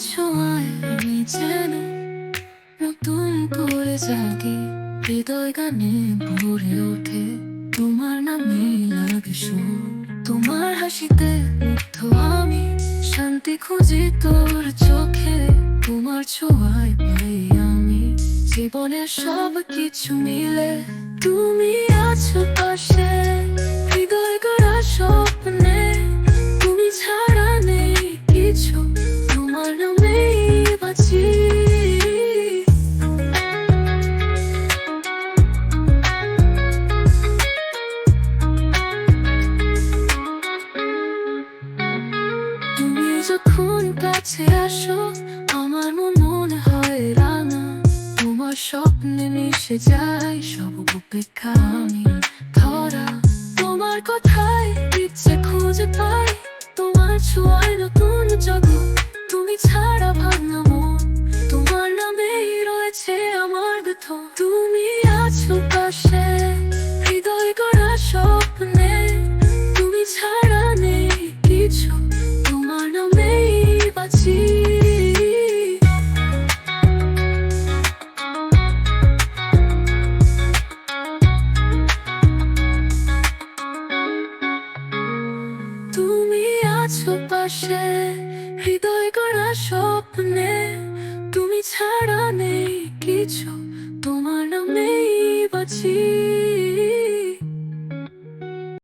ছোঁয়ায় আমি যেন নতুন করে জাগি, হৃদয় গানে ভরে ওঠে তোমার নামে লাগে সুর। তোমার হাসিতে মুগ্ধ আমি, শান্তি খুঁজি তোর চোখে। তোমার ছোঁয়ায় পাই আমি জীবনের সব কিছু মিলে। তুমি আছো পাশে, হৃদয় গড়া স্বপ্নে। তুমি ছাড়া নেই কিছু, তোমার নামেই বাঁচি। তুমি যখন কাছে আসো, আমার মনে হয় রাঙা। তোমার স্বপ্নে মিশে যায় সব উপেক্ষা আমি ধরা। তোমার কথায় ইচ্ছে খুঁজে পাই, তোমার ছোঁয়ায় নতুন জগৎ। তুমি ছাড়া ভাঙা মন, তোমার নামেই রয়েছে আমার ব্যথা। তুমি আছো পাশে, হৃদয় গড়া স্বপ্নে। তুমি ছাড়া নেই কিছু, তোমার নামেই বাঁচি। তুমি আছো পাশে, হৃদয় গড়া স্বপ্নে। তুমি ছাড়া নেই কিছু, তোমার নামেই বাঁচি।